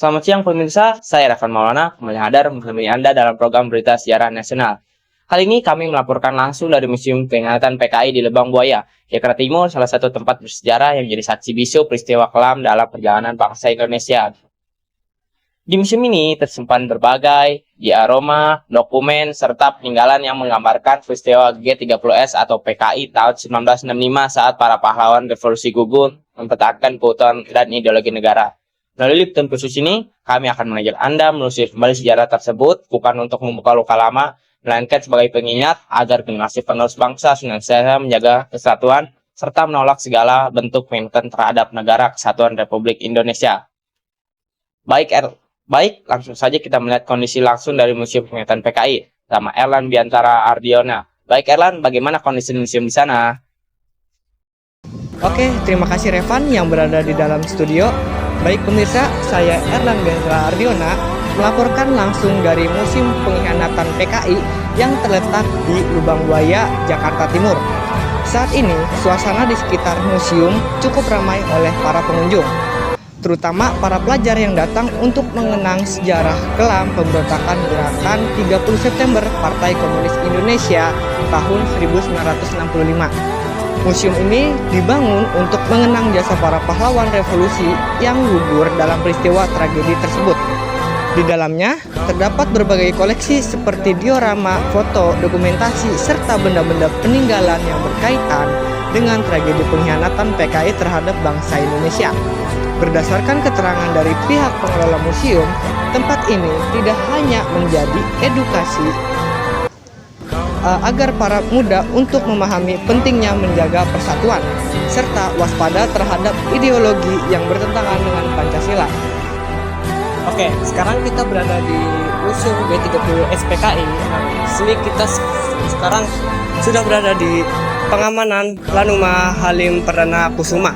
Selamat siang pemirsa, saya Revan Maulana, kembali hadir menemani Anda dalam program Berita Sejarah Nasional. Kali ini kami melaporkan langsung dari Museum Peringatan PKI di Lebang Buaya, Jakarta Timur, salah satu tempat bersejarah yang menjadi saksi bisu peristiwa kelam dalam perjalanan bangsa Indonesia. Di museum ini tersimpan berbagai diaroma, dokumen, serta peninggalan yang menggambarkan peristiwa G30S atau PKI tahun 1965 saat para pahlawan revolusi gugur mempertahankan keutuhan dan ideologi negara. Melalui liputan khusus ini, kami akan mengajak Anda menelusuri kembali sejarah tersebut, bukan untuk membuka luka lama, melainkan sebagai pengingat agar generasi penerus bangsa senantiasa menjaga kesatuan serta menolak segala bentuk penghinaan terhadap negara kesatuan Republik Indonesia. Baik, langsung saja kita melihat kondisi langsung dari Museum Peringatan PKI sama Erlan Biantara Ardiona. Baik Erlan, bagaimana kondisi museum di sana? Oke, terima kasih Revan yang berada di dalam studio. Baik pemirsa, saya Erlan Biantara Ardiona melaporkan langsung dari Museum Pengkhianatan PKI yang terletak di Lubang Buaya, Jakarta Timur. Saat ini, suasana di sekitar museum cukup ramai oleh para pengunjung, terutama para pelajar yang datang untuk mengenang sejarah kelam pemberontakan gerakan 30 September Partai Komunis Indonesia tahun 1965. Museum ini dibangun untuk mengenang jasa para pahlawan revolusi yang gugur dalam peristiwa tragedi tersebut. Di dalamnya terdapat berbagai koleksi seperti diorama, foto, dokumentasi, serta benda-benda peninggalan yang berkaitan dengan tragedi pengkhianatan PKI terhadap bangsa Indonesia. Berdasarkan keterangan dari pihak pengelola museum, tempat ini tidak hanya menjadi edukasi agar para muda untuk memahami pentingnya menjaga persatuan, serta waspada terhadap ideologi yang bertentangan dengan Pancasila. Oke, sekarang kita berada di Museum G30 SPKI. Nah, di sini kita sekarang sudah berada di pengamanan Lanuma Halim Perdana Kusuma.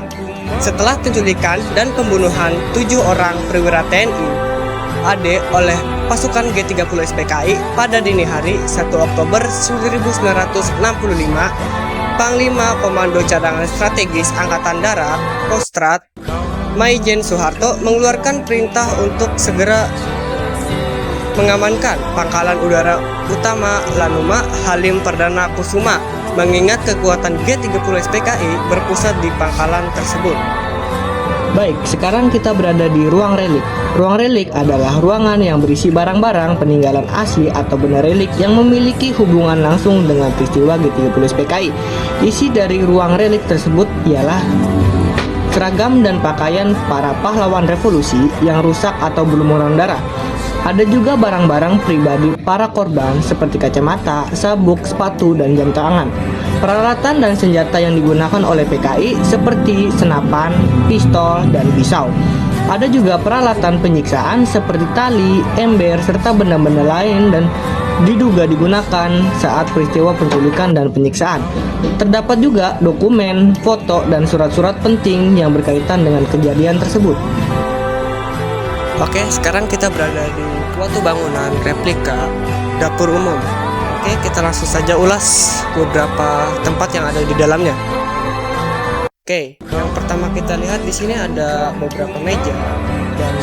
Setelah penculikan dan pembunuhan 7 orang perwira TNI AD oleh pasukan G30 SPKI pada dini hari 1 Oktober 1965, Panglima Komando Cadangan Strategis Angkatan Darat Kostrad Maijen Soeharto mengeluarkan perintah untuk segera mengamankan pangkalan udara utama Lanuma Halim Perdana Kusuma, mengingat kekuatan G30 SPKI berpusat di pangkalan tersebut. Baik, sekarang kita berada di ruang relik. Ruang relik adalah ruangan yang berisi barang-barang peninggalan asli atau benda relik yang memiliki hubungan langsung dengan peristiwa G30 SPKI. Isi dari ruang relik tersebut ialah seragam dan pakaian para pahlawan revolusi yang rusak atau berlumuran darah. Ada juga barang-barang pribadi para korban seperti kacamata, sabuk, sepatu, dan jam tangan. Peralatan dan senjata yang digunakan oleh PKI seperti senapan, pistol, dan pisau. Ada juga peralatan penyiksaan seperti tali, ember, serta benda-benda lain dan diduga digunakan saat peristiwa penculikan dan penyiksaan. Terdapat juga dokumen, foto, dan surat-surat penting yang berkaitan dengan kejadian tersebut. Oke, sekarang kita berada di suatu bangunan replika dapur umum. Oke, kita langsung saja ulas beberapa tempat yang ada di dalamnya. Oke, yang pertama kita lihat di sini ada beberapa meja dan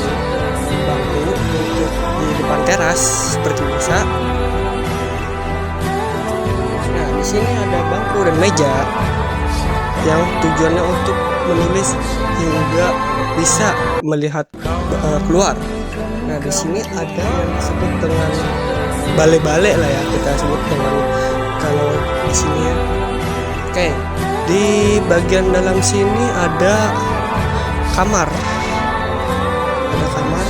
bangku untuk di depan teras seperti biasa. Nah, di sini ada bangku dan meja yang tujuannya untuk menulis hingga bisa melihat keluar. Nah, di sini ada yang disebut dengan bale-bale lah ya, kita sebut dengan kalau di sini ya. Oke, di bagian dalam sini ada kamar. Ada kamar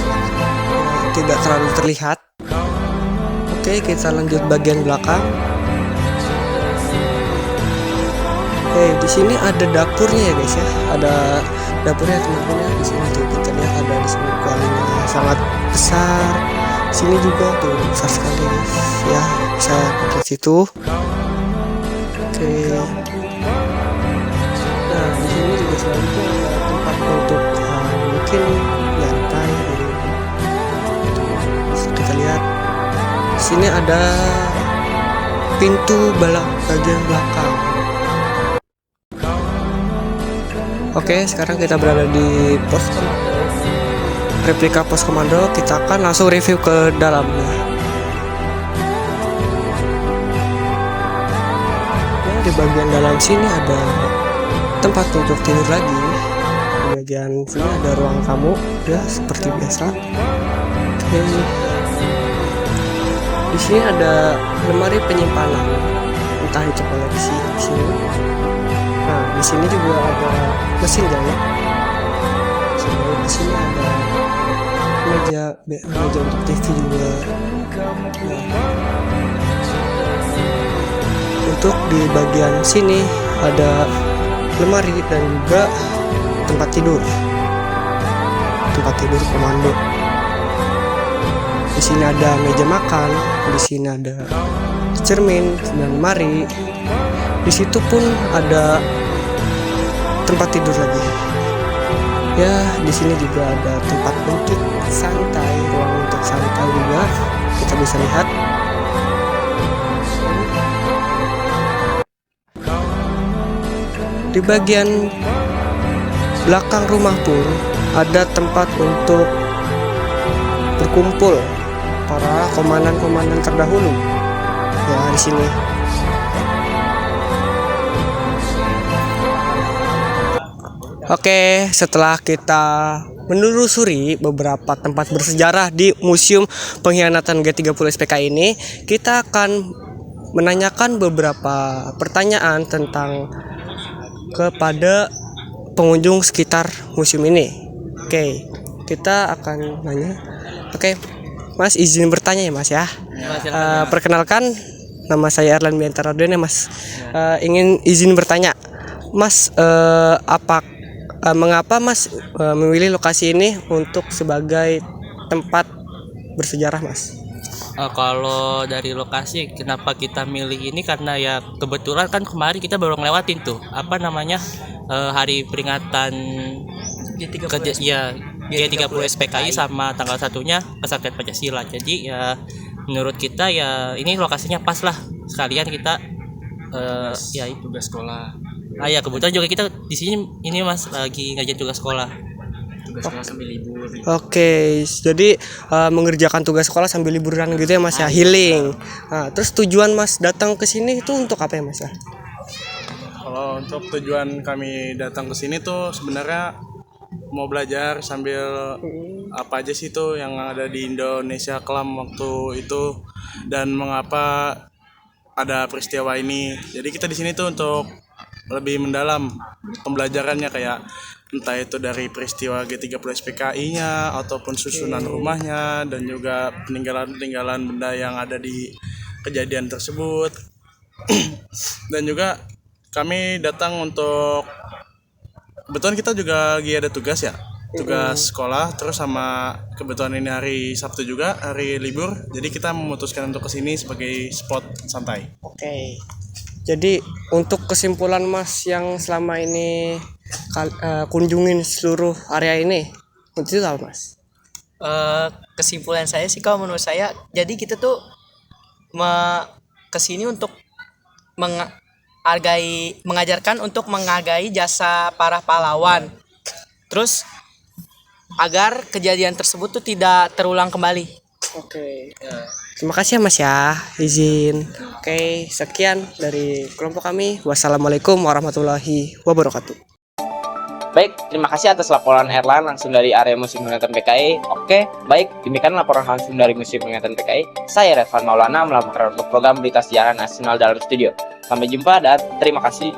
tidak terlalu terlihat. Oke, kita lanjut bagian belakang. Oke, di sini ada dapurnya ya guys ya. Ada dapurnya teman-teman ya. Di sini tuh kita lihat ada di sini kualinya sangat besar. Sini juga tuh besar sekali guys. Ya, bisa ke situ. Oke. Nah, di sini juga selanjutnya ada tempat untuk mungkin nyantai gitu. Kita lihat. Di sini ada pintu bagian belakang. Oke, sekarang kita berada di pos komando replika pos komando, kita akan langsung review ke dalamnya. Ya, di bagian dalam sini ada tempat untuk tidur lagi. Di bagian sini ada ruang tamu, ya seperti biasa. Oke. Di sini ada lemari penyimpanan, entah itu koleksi di sini. Nah, di sini juga ada mesin jahit. Di sini ada meja untuk TV juga. Nah, untuk di bagian sini ada lemari dan juga tempat tidur komando. Di sini ada meja makan, di sini ada cermin dan lemari. Di situ pun ada tempat tidur lagi. Ya, di sini juga ada tempat untuk santai, ruang untuk santai juga. Kita bisa lihat. Di bagian belakang rumah pun ada tempat untuk berkumpul para komandan-komandan terdahulu. Ya, di sini. Oke, setelah kita menelusuri beberapa tempat bersejarah di Museum Pengkhianatan G30 SPKI ini, kita akan menanyakan beberapa pertanyaan tentang kepada pengunjung sekitar museum ini. Oke, kita akan nanya. Oke, Mas, izin bertanya ya Mas ya. Perkenalkan, nama saya Erlan Biantara ya Mas. Ingin izin bertanya, Mas, mengapa Mas memilih lokasi ini untuk sebagai tempat bersejarah, Mas? Kalau dari lokasi, kenapa kita milih ini, karena ya kebetulan kan kemarin kita baru ngelewatin tuh hari peringatan G30 SPKI sama tanggal 1-nya Kesaktian Pancasila. Jadi ya menurut kita ya ini lokasinya pas lah, sekalian kita ya itu tugas sekolah. Ya kebetulan juga kita di sini ini Mas lagi ngerjain tugas sekolah. Sambil libur. Oke, jadi mengerjakan tugas sekolah sambil liburan gitu ya Mas ya, healing. Nah, terus tujuan Mas datang ke sini itu untuk apa ya Mas ya? Kalau untuk tujuan kami datang ke sini tuh sebenarnya mau belajar sambil apa aja sih tuh yang ada di Indonesia kelam waktu itu dan mengapa ada peristiwa ini. Jadi kita di sini tuh untuk lebih mendalam pembelajarannya, kayak entah itu dari peristiwa G30 SPKI-nya ataupun susunan rumahnya dan juga peninggalan-peninggalan benda yang ada di kejadian tersebut. Dan juga kami datang untuk, kebetulan kita juga lagi ada tugas ya, tugas sekolah, terus sama kebetulan ini hari Sabtu juga, hari libur, jadi kita memutuskan untuk kesini sebagai spot santai. Oke. Jadi untuk kesimpulan Mas yang selama ini kunjungin seluruh area ini, itu apa Mas? Kesimpulan saya sih, kalau menurut saya, jadi kita tuh kesini untuk mengajarkan untuk menghargai jasa para pahlawan, terus agar kejadian tersebut tuh tidak terulang kembali. Oke. Terima kasih ya Mas ya, izin. Oke, sekian dari kelompok kami. Wassalamualaikum warahmatullahi wabarakatuh. Baik, terima kasih atas laporan Erlan langsung dari area Museum Pengingatan PKI. Oke, baik, demikian laporan langsung dari Museum Pengingatan PKI. Saya Redvan Maulana melaporkan untuk program Berita Sejarah Nasional dalam studio. Sampai jumpa dan terima kasih.